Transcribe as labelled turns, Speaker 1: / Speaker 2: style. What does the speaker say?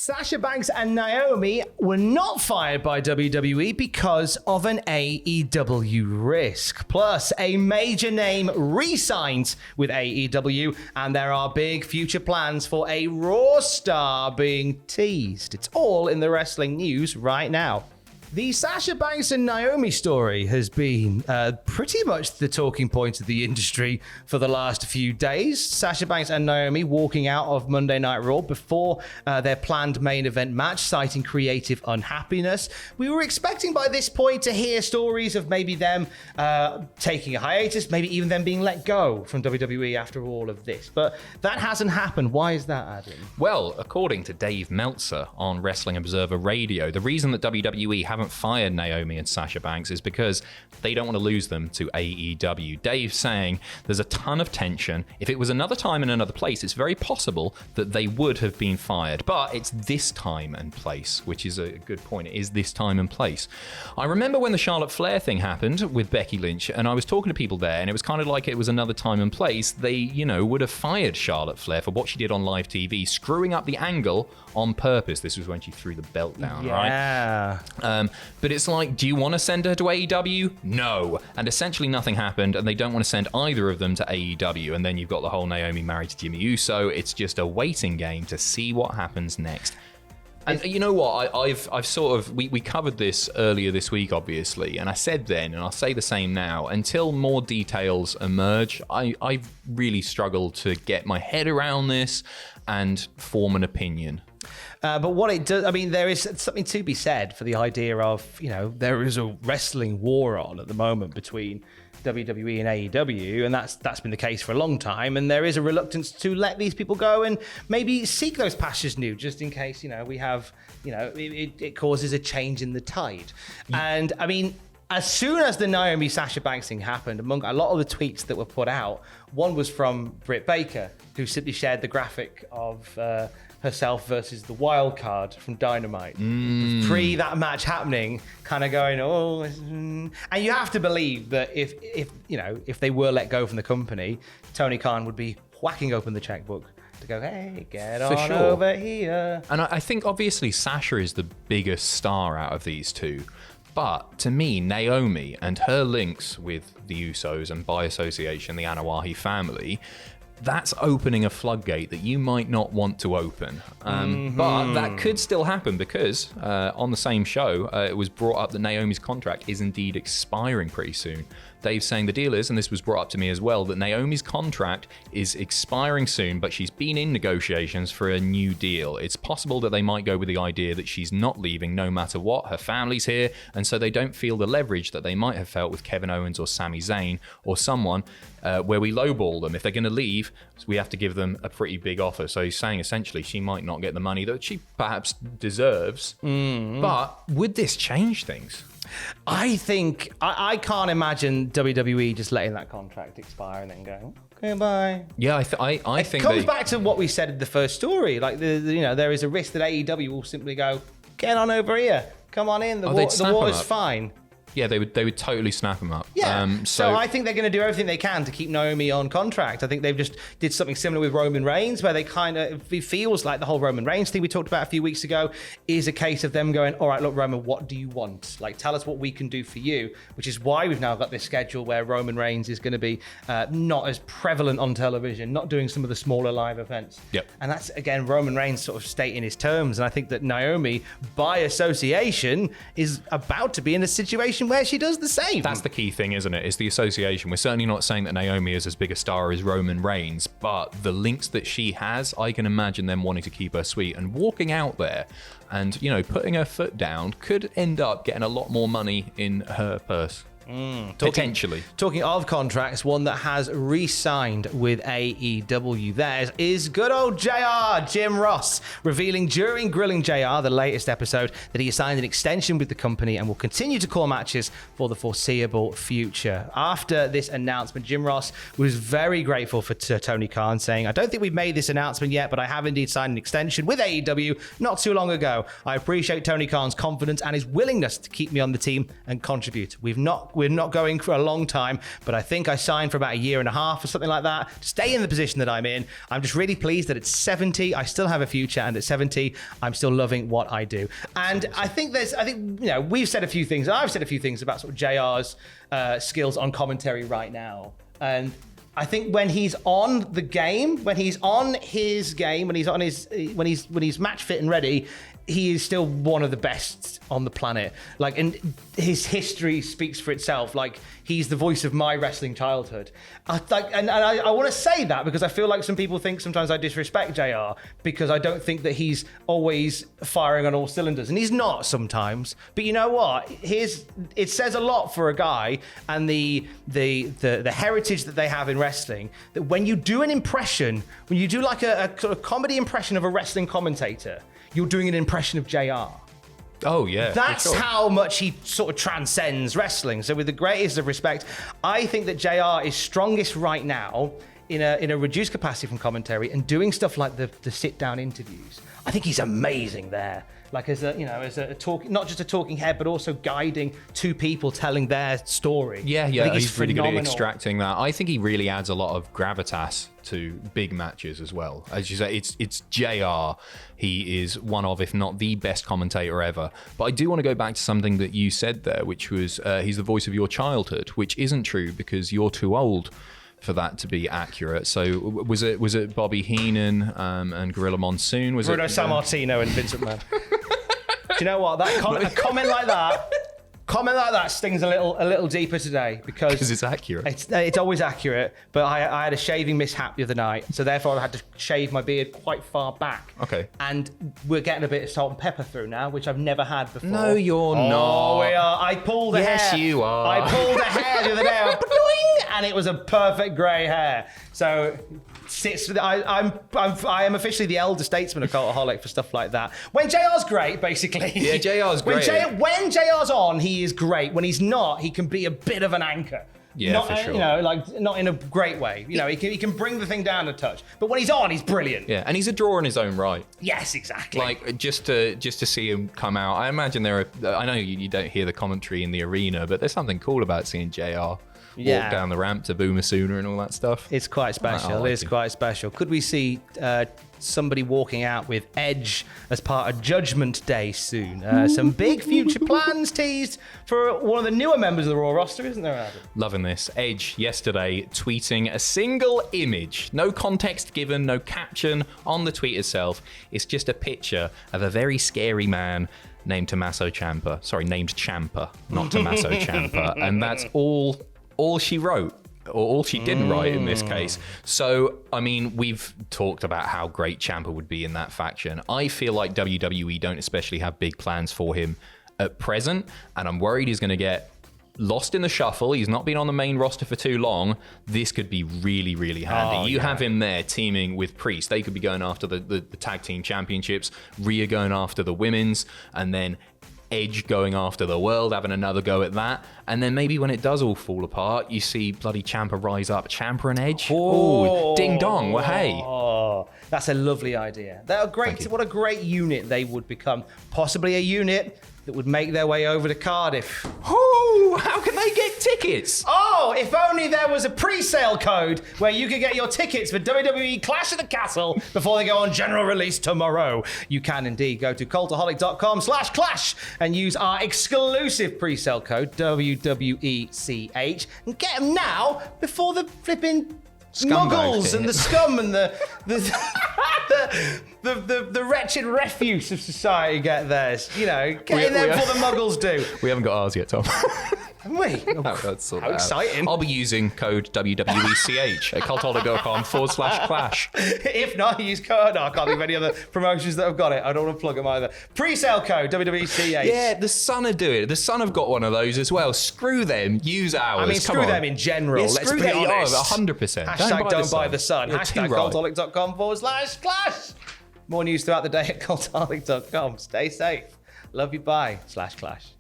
Speaker 1: Sasha Banks and Naomi were not fired by WWE because of an AEW risk. Plus, a major name re-signs with AEW, and there are big future plans for a Raw star being teased. It's all in the wrestling news right now. The Sasha Banks and Naomi story has been pretty much the talking point of the industry for the last few days. Sasha Banks and Naomi walking out of Monday Night Raw before their planned main event match, citing creative unhappiness. We were expecting by this point to hear stories of maybe them taking a hiatus, maybe even them being let go from WWE after all of this. But that hasn't happened. Why is that, Adam?
Speaker 2: Well, according to Dave Meltzer on Wrestling Observer Radio, the reason that WWE haven't fired Naomi and Sasha Banks is because they don't want to lose them to AEW. Dave's saying there's a ton of tension. If it was another time in another place, it's very possible that they would have been fired. But it's this time and place, which is a good point. It is this time and place. I remember when the Charlotte Flair thing happened with Becky Lynch, and I was talking to people there, and it was kind of like it was another time and place. They, would have fired Charlotte Flair for what she did on live TV, screwing up the angle on purpose. This was when she threw the belt down, right? But it's like, do you want to send her to AEW? No. And essentially nothing happened, and they don't want to send either of them to AEW. And then you've got the whole Naomi married to Jimmy Uso. It's just a waiting game to see what happens next. And you know what? I've sort of, we covered this earlier this week, obviously, and I said then, and I'll say the same now, until more details emerge, I've really struggled to get my head around this and form an opinion.
Speaker 1: But what it does, there is something to be said for the idea of, there is a wrestling war on at the moment between WWE and AEW, and that's been the case for a long time, and there is a reluctance to let these people go and maybe seek those pastures new, just in case, we have, it causes a change in the tide. And as soon as the Naomi Sasha Banks thing happened, among a lot of the tweets that were put out, one was from Britt Baker, who simply shared the graphic of herself versus the wild card from Dynamite. Pre that match happening, kind of going, and you have to believe that if they were let go from the company, Tony Khan would be whacking open the checkbook to go, hey, get on over here.
Speaker 2: And I think obviously Sasha is the biggest star out of these two. But to me, Naomi and her links with the Usos and by association, the Anoa'i family, that's opening a floodgate that you might not want to open. But that could still happen because on the same show, it was brought up that Naomi's contract is indeed expiring pretty soon. Dave's saying the deal is, and this was brought up to me as well, that Naomi's contract is expiring soon, but she's been in negotiations for a new deal. It's possible that they might go with the idea that she's not leaving no matter what. Her family's here, and so they don't feel the leverage that they might have felt with Kevin Owens or Sami Zayn or someone where we lowball them. If they're going to leave, we have to give them a pretty big offer. So he's saying essentially she might not get the money that she perhaps deserves. But would this change things?
Speaker 1: I think I can't imagine WWE just letting that contract expire and then going, okay, bye.
Speaker 2: Yeah, I think
Speaker 1: it comes back to what we said in the first story. Like there is a risk that AEW will simply go, get on over here, come on in. The water's fine.
Speaker 2: Yeah, they would totally snap him up.
Speaker 1: Yeah. So I think they're going to do everything they can to keep Naomi on contract. I think they've just did something similar with Roman Reigns, where they it feels like the whole Roman Reigns thing we talked about a few weeks ago is a case of them going, all right, look, Roman, what do you want? Like, tell us what we can do for you, which is why we've now got this schedule where Roman Reigns is going to be not as prevalent on television, not doing some of the smaller live events.
Speaker 2: Yep.
Speaker 1: And that's, again, Roman Reigns sort of stating his terms. And I think that Naomi, by association, is about to be in a situation where she does the same.
Speaker 2: That's the key thing, isn't it? It's the association. We're certainly not saying that Naomi is as big a star as Roman Reigns, but the links that she has, I can imagine them wanting to keep her sweet and walking out there and, putting her foot down could end up getting a lot more money in her purse. Potentially. Talking
Speaker 1: of contracts, one that has re-signed with AEW, there is good old JR, Jim Ross, revealing during Grilling JR, the latest episode, that he has signed an extension with the company and will continue to call matches for the foreseeable future. After this announcement, Jim Ross was very grateful to Tony Khan, saying, I don't think we've made this announcement yet, but I have indeed signed an extension with AEW not too long ago. I appreciate Tony Khan's confidence and his willingness to keep me on the team and contribute. We've not We're not going for a long time, but I think I signed for about a year and a half or something like that to stay in the position that I'm in. I'm just really pleased that at 70, I still have a future, and at 70, I'm still loving what I do. And I think we've said a few things, and I've said a few things about sort of JR's skills on commentary right now, and I think when he's on the game, when he's match fit and ready, he is still one of the best on the planet. Like, and his history speaks for itself. Like, he's the voice of my wrestling childhood. I want to say that because I feel like some people think sometimes I disrespect JR because I don't think that he's always firing on all cylinders, and he's not sometimes. But you know what? It says a lot for a guy and the heritage that they have in wrestling, that when you do an impression, when you do like a sort of comedy impression of a wrestling commentator, you're doing an impression of JR.
Speaker 2: Oh, yeah.
Speaker 1: That's how much he sort of transcends wrestling. So with the greatest of respect, I think that JR is strongest right now in a reduced capacity from commentary and doing stuff like the sit-down interviews. I think he's amazing there. Like as a talking, not just a talking head, but also guiding two people telling their story.
Speaker 2: Yeah, he's really good at extracting that. I think he really adds a lot of gravitas to big matches as well. As you say, it's JR. He is one of, if not the best commentator ever. But I do want to go back to something that you said there, which was he's the voice of your childhood, which isn't true because you're too old for that to be accurate. So was it Bobby Heenan and Gorilla Monsoon? Was
Speaker 1: Bruno Sammartino and Vincent Mann. Do you know what? A comment like that stings a little deeper today because
Speaker 2: it's accurate.
Speaker 1: It's always accurate. But I had a shaving mishap the other night, so therefore I had to shave my beard quite far back.
Speaker 2: Okay.
Speaker 1: And we're getting a bit of salt and pepper through now, which I've never had before.
Speaker 2: No, you're not.
Speaker 1: Oh, we are. I pulled a hair.
Speaker 2: Yes, you are.
Speaker 1: I pulled a hair the other day, and it was a perfect grey hair. So I am officially the elder statesman of Cultaholic for stuff like that. When JR's great, basically.
Speaker 2: Yeah, JR's great.
Speaker 1: When JR's on, he is great. When he's not, he can be a bit of an anchor.
Speaker 2: Yeah, for sure.
Speaker 1: Not in a great way. He can bring the thing down a touch. But when he's on, he's brilliant.
Speaker 2: Yeah, and he's a draw in his own right.
Speaker 1: Yes, exactly.
Speaker 2: Like just to see him come out. I imagine I know you don't hear the commentary in the arena, but there's something cool about seeing JR. Walk down the ramp to Boomer Sooner and all that stuff.
Speaker 1: It's quite special. It's quite special. Could we see somebody walking out with Edge as part of Judgment Day soon? Some big future plans teased for one of the newer members of the Raw roster, isn't there, Adam?
Speaker 2: Loving this. Edge yesterday tweeting a single image. No context given, no caption on the tweet itself. It's just a picture of a very scary man named Tommaso Ciampa. Sorry, named Ciampa, not Tommaso Ciampa. And that's all she wrote, or all she didn't write in this case. So, I mean, we've talked about how great Ciampa would be in that faction. I feel like WWE don't especially have big plans for him at present, and I'm worried he's going to get lost in the shuffle. He's not been on the main roster for too long. This could be really, really handy. You have him there teaming with Priest. They could be going after the tag team championships, Rhea going after the women's, and then Edge going after the world, having another go at that. And then maybe when it does all fall apart, you see bloody Ciampa rise up. Ciampa and Edge? Oh, ding dong. Well, hey.
Speaker 1: Oh, that's a lovely idea. What a great unit they would become. Possibly a unit that would make their way over to Cardiff.
Speaker 2: Oh, how can they get tickets?
Speaker 1: Oh, if only there was a pre-sale code where you could get your tickets for WWE Clash of the Castle before they go on general release tomorrow. You can indeed go to cultaholic.com/clash and use our exclusive pre-sale code WWECH and get them now before the flipping muggles and the scum and the wretched refuse of society get theirs. Get in there before the muggles do.
Speaker 2: We haven't got ours yet, Tom.
Speaker 1: Haven't we?
Speaker 2: How
Speaker 1: exciting.
Speaker 2: I'll be using code WWECH at cultaholic.com/clash.
Speaker 1: If not, use code. I can't think of any other promotions that have got it. I don't want to plug them either. Pre-sale code WWECH.
Speaker 2: Yeah, the Sun will do it. The Sun have got one of those as well. Screw them. Use ours.
Speaker 1: I mean, screw them in general.
Speaker 2: Yeah,
Speaker 1: let's be honest.
Speaker 2: 100%.
Speaker 1: Hashtag don't buy the Sun. Hashtag cultaholic.com/clash. More news throughout the day at cultaholic.com. Stay safe. Love you. Bye. /clash.